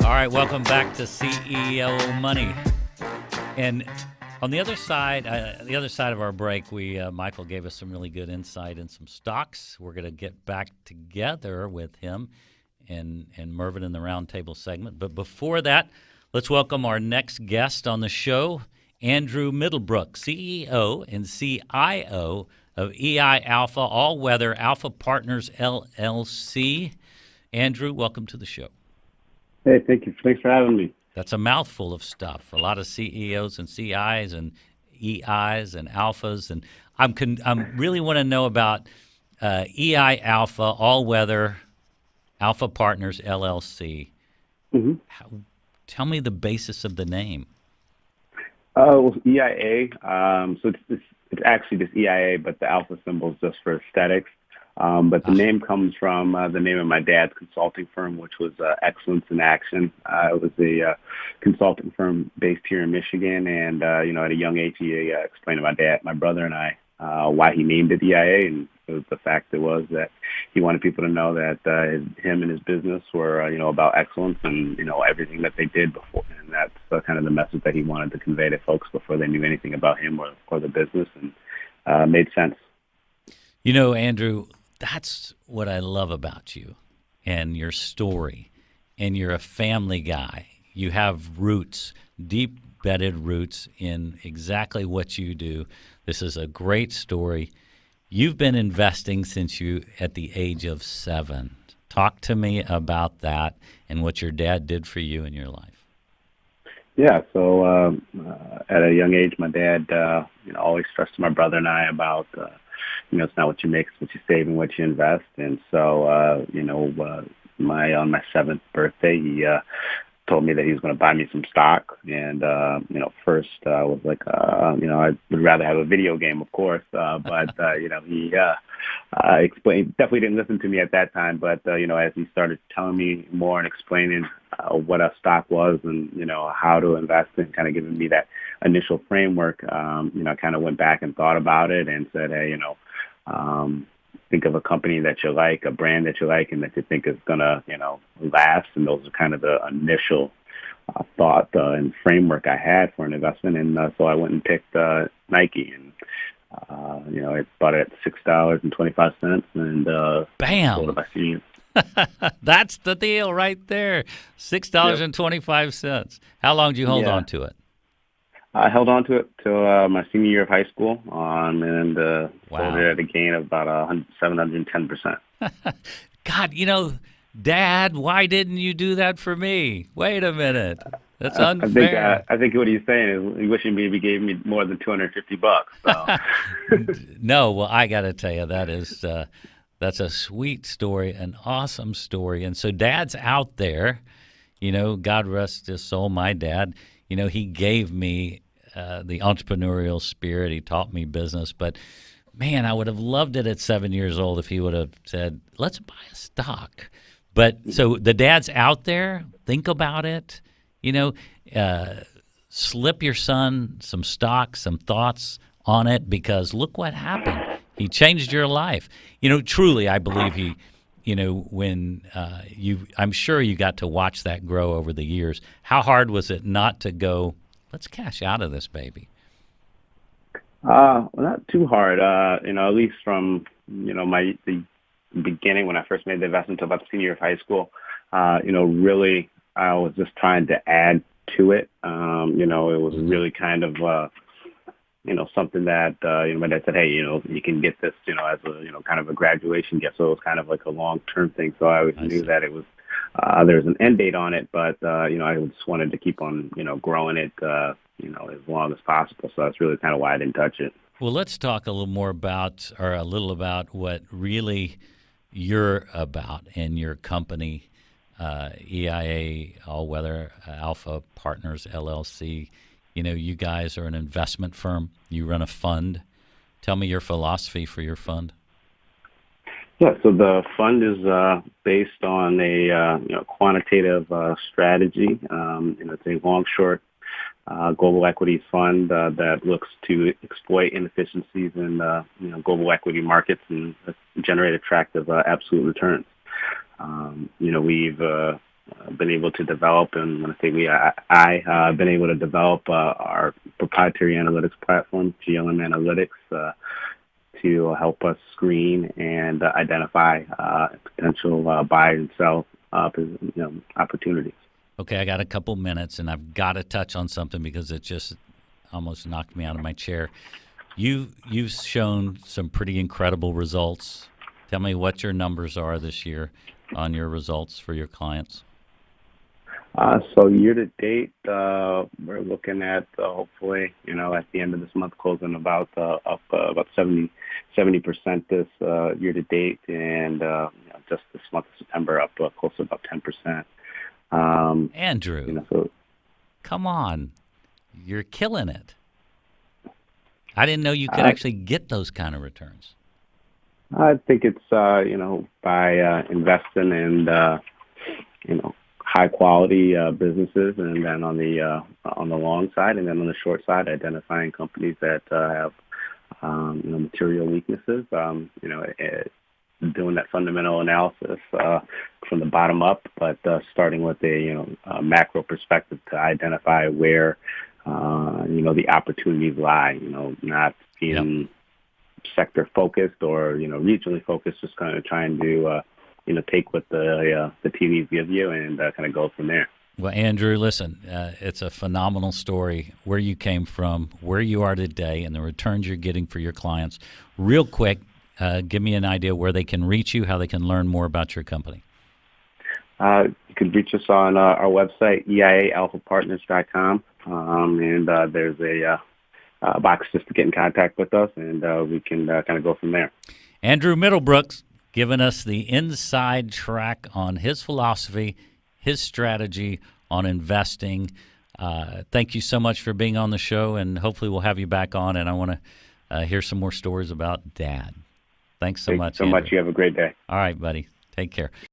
All right, welcome back to CEO Money. And on the other side of our break, Michael gave us some really good insight in some stocks. We're going to get back together with him and Mervyn in the roundtable segment. But before that, let's welcome our next guest on the show, Andrew Middlebrooks, CEO and CIO of EI Alpha All Weather Alpha Partners LLC. Andrew, welcome to the show. Hey, thank you. Thanks for having me. That's a mouthful of stuff. A lot of CEOs and CIs and EIs and alphas, and I'm really want to know about EI Alpha All Weather Alpha Partners LLC. Mm-hmm. Tell me the basis of the name. Well, EIA. So it's actually just EIA, but the alpha symbol is just for aesthetics. But the name comes from the name of my dad's consulting firm, which was Excellence in Action. It was a consulting firm based here in Michigan, and at a young age, he explained to my brother, and I why he named it EIA, and it was the fact that he wanted people to know that him and his business were about excellence and everything that they did before, and that's kind of the message that he wanted to convey to folks before they knew anything about him or the business, and made sense. Andrew, that's what I love about you and your story. And you're a family guy. You have roots, deep-bedded roots in exactly what you do. This is a great story. You've been investing since you at the age of 7. Talk to me about that and what your dad did for you in your life. Yeah, so at a young age, my dad always stressed my brother and I about it's not what you make, it's what you save and what you invest. And so, on my 7th birthday, he told me that he was going to buy me some stock. And, first I was like, I would rather have a video game, of course. But he explained, definitely didn't listen to me at that time. But, as he started telling me more and explaining what a stock was and, how to invest and kind of giving me that initial framework, I kind of went back and thought about it and said, hey, think of a company that you like, a brand that you like, and that you think is going to, last. And those are kind of the initial thought and framework I had for an investment. And so I went and picked Nike, and, I bought it at $6.25 and bam! sold it by senior. That's the deal right there, $6.25. How long did you hold on to it? I held on to it till my senior year of high school, and sold it at a gain of about 710%. God, Dad, why didn't you do that for me? Wait a minute, that's unfair. I think what he's saying is he wishing maybe gave me more than $250. So. No, well, I got to tell you, that's a sweet story, an awesome story, and so Dad's out there. God rest his soul, my dad. He gave me the entrepreneurial spirit. He taught me business. But, man, I would have loved it at 7 years old if he would have said, let's buy a stock. But so the dad's out there. Think about it. Slip your son some stock, some thoughts on it, because look what happened. He changed your life. Truly, I believe he when I'm sure you got to watch that grow over the years. How hard was it not to go, let's cash out of this baby? Well, not too hard. At least from, the beginning when I first made the investment to about the senior year of high school, really I was just trying to add to it. It was really kind of, something that, my dad said, hey, you can get this, as a, kind of a graduation gift. So it was kind of like a long-term thing. So I always knew that it was, there's an end date on it, but, I just wanted to keep on, growing it, as long as possible. So that's really kind of why I didn't touch it. Well, let's talk a little about what really you're about in your company, EIA All Weather Alpha Partners LLC. You guys are an investment firm. You run a fund. Tell me your philosophy for your fund. Yeah, so the fund is based on a quantitative strategy. It's a long-short global equities fund that looks to exploit inefficiencies in global equity markets and generate attractive absolute returns. We've been able to develop, and when I say we, I been able to develop our proprietary analytics platform, GLM Analytics, to help us screen and identify potential buy and sell opportunities. Okay, I got a couple minutes, and I've got to touch on something because it just almost knocked me out of my chair. You've shown some pretty incredible results. Tell me what your numbers are this year on your results for your clients. So year to date, we're looking at hopefully, at the end of this month, closing about up about 70% this year to date, and just this month of September up close to about 10%. Andrew, so come on, you're killing it. I didn't know you could actually get those kind of returns. I think it's by investing in high quality businesses, and then on the long side, and then on the short side, identifying companies that have material weaknesses. Doing that fundamental analysis from the bottom up, but starting with a macro perspective to identify where the opportunities lie. Not being sector focused or regionally focused, just kind of trying to take what the TVs give you and kind of go from there. Well, Andrew, listen, it's a phenomenal story where you came from, where you are today, and the returns you're getting for your clients. Real quick, give me an idea where they can reach you, how they can learn more about your company. You can reach us on our website, eiaalphapartners.com, and there's a box just to get in contact with us, and we can kind of go from there. Andrew Middlebrooks giving us the inside track on his philosophy, his strategy on investing. Thank you so much for being on the show, and hopefully we'll have you back on, and I want to hear some more stories about Dad. Thanks so much, Thanks so much. You have a great day. All right, buddy. Take care.